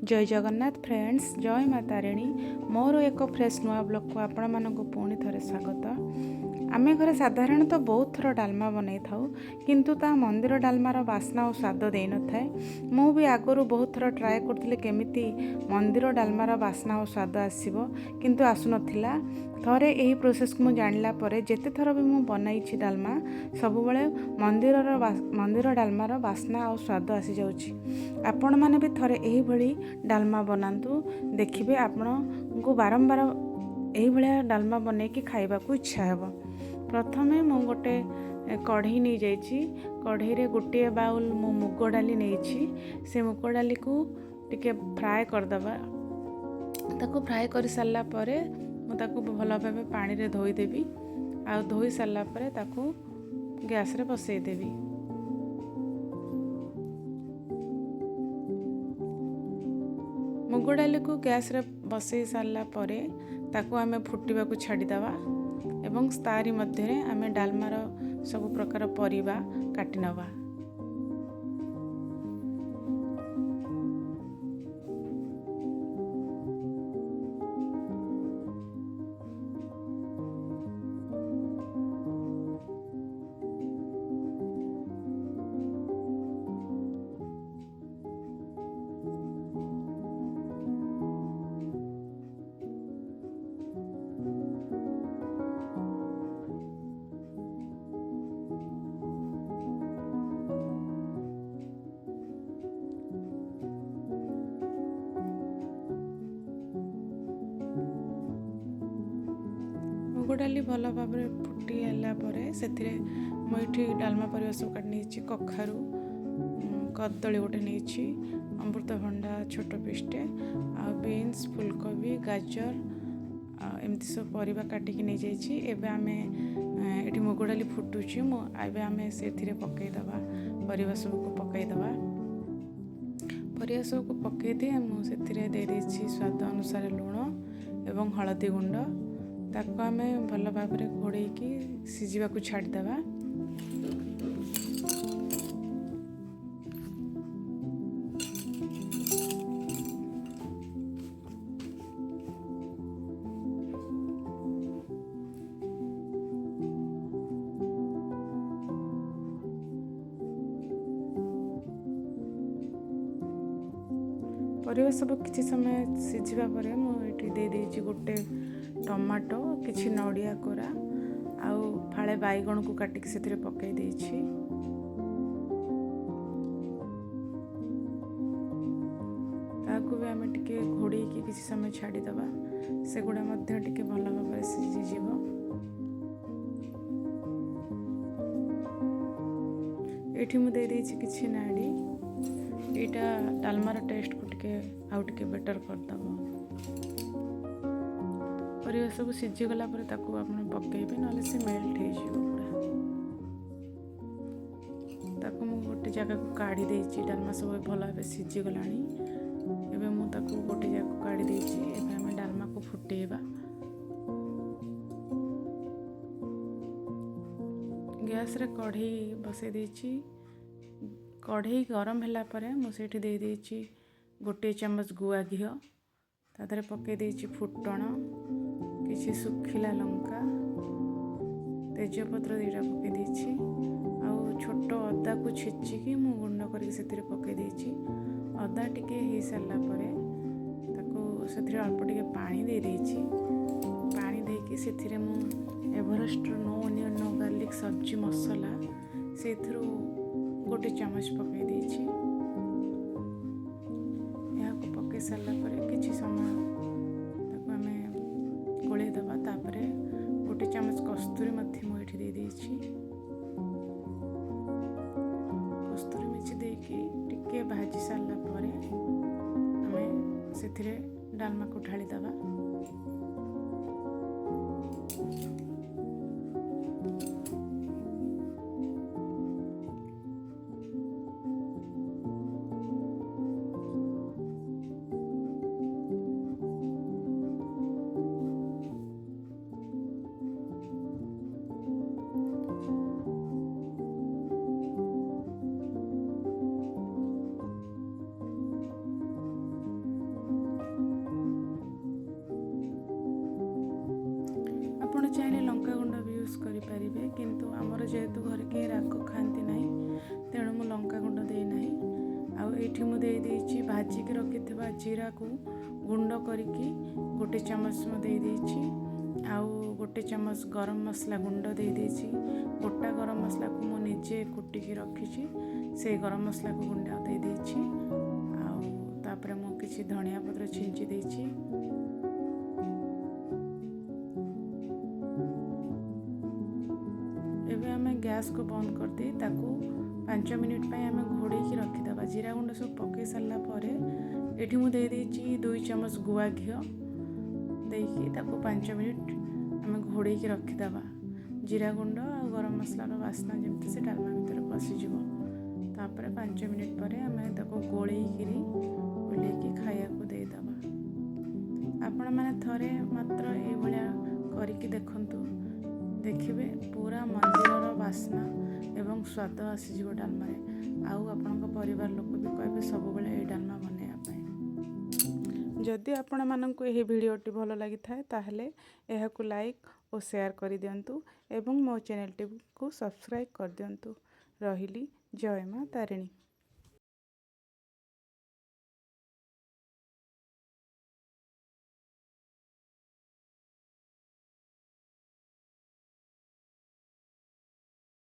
जय जगन्नाथ फ्रेंड्स, जय माँ तारिणी। मोर एक फ्रेश नुआ ब्लॉग को आपण मानक पुणी थे स्वागत। आम घरे साधारणतः बहुत थर डालमा बनई था, किंतु ता मंदिर डालमार बास्ना और स्वाद दे न थाए। मु भी आगु बहुत थर ट्राए करथिले केमिति मंदिर डालमार बास्ना और स्वाद आसीबो, किंतु आसु नथिला। थरे यही प्रोसेस को जानिला परे जेते थर भी मु बनाई डालमा सब बेले मंदिर डालमार बास्ना और स्वाद आसी जाउची। आपण माने भी थरे यही भली डालमा बनातु, देखिए आपण को बारंबार यही भाया डालमा बन कि खाइबा को इच्छा हेब। प्रथमे मु गोटे कढ़ई नहीं जाइछि। कढ़ई रे गोटे बाउल मु मुग डाली नहीं, से मुग डाली को टिके फ्राए करदबा। ताको फ्राए कर सारा परे मु ताको भल भाबे पानी रे धोई देबी। आ धोई सारा परे ताको गैस रे बसई देबी। मुग डाली को गैस रे बसई सारा परे ताको आमे फुटिबा को छाड़ीदवा एवं तारी मध्य आमे डालमार सब प्रकार परिबा काटी नवा। मुग डाली भल भाव फुटी से मुझे डालमा परिवा सब काटी नहीं। कखारू कदली गोटे नहीं, अमृतभंडा छोट पीसटे, बीन्स फुलकोबी गाजर एमती सब परिवा काटिकी नहीं जाइए। एबे आमे एठी मुग डाली फुटुची एबे आमे से पकईदबा परिवा सब को पकईदबा। परिवा सब को पकई दी मुझे दे देछि स्वाद अनुसार लुण एवं हलदी गुंड। ताको आमे भल भाव घोड़े की सिझा को छाड़ीदबा। परिवा सब किसी समय सिझा पर मुझे दे देछि गोटे टमाटो, किछि नड़िया कोरा आउ फाळे बैगण को काटिक से पकई देछि। ताकू भी आमे टिके घोड़ी की किछि समय छाड़ी दबा, से गुडा मध्य टिके भल भाव सिझी जीवो। एठी मु दे देछि किछि नाड़ी। एटा डालमार टेस्ट को टिके आउ टिके बेटर कर दबो। परिवा सब सिझी गला पर ताकू आपण पकेबे, नले से मेल्ट हो जिवो पूरा। ताकू मु गोटे जगह को काढ़ी देछि। डालमा सब भल भाबे सिझी गलानी। एबे मु ताकू गोटे जगह को काढ़ी देछि। एबे हमें डालमा को फुटेबा। गैस रे कढ़ई बसई देछि। कढ़ई गरम होला परे मु सेठी दे देछि गोटे चम्मच गुआ घी। तादरे पकई देछि फुटण, किछि सुखिला लंका, तेजपत्र दीटा पकई देछि। आउ छोट अदा को छेचिकी मु गुंड करके से पकई देछि। अदा टिके हो सारा परे ताको से अल्प टिके पानी दे देछि। पानी देकी से मु Everest no onion no garlic सब्जी मसला से गोटे चामच पकई देछि। या को पकई सारा परे किछि समय ताको आमे गोले दबा। तापरे गोटे चामच कस्तूरी मेथी मुझे दे देछि। कस्तूरी मेथी देकी टिके भाजी सारा परे आमे सेथिरे डालमा को ढाली दबा। यूज़ करें किंतु आमर जेहेतु घर के राग खाती ना तेणु मु लंका गुंड देना आठी मुझे भाजिक रखि जीरा को गुंड करके गोटे चमच मुझे आउ गोटे चमच गरम मसला गुंड दे देछि गोटा गरम मसला को मु निजे कुटिकी रखी से गरम मसला को गुंड दे देछि तापर मु किछि धनिया पत्र छिंची देछि एबे हमें गैस को बंद कर दे ताकू 5 मिनिट पे हमें घोड़े की रखीदा जीरा गुंड सब पकई सारा पर ये मुझे दे 2 चमच गुआ घी देकी 5 मिनिट आम घोड़े की रखीदा जीरा गुंड और गरम मसलार बास्ना जमती से डालमा भितर पशिज तापर 5 मिनिट पर आम गोलैकि ओल्लैकी खाया को देदेबा आपण मैंने थरे मात्र ये करके देखंतु देखिए पूरा मंदिर बास्ना एवं स्वाद आसीज डालमारे आउ आपण परिवार लोक भी कहे सब बेले ये डालमा बनैया जदि आपण मानक यह भिडियोटी भल लगी थाए ताहले एहाकु लाइक और शेयर कर दियंतु एवं मो चैनल को सब्सक्राइब कर दियंतु रहिली जय मां तारिणी।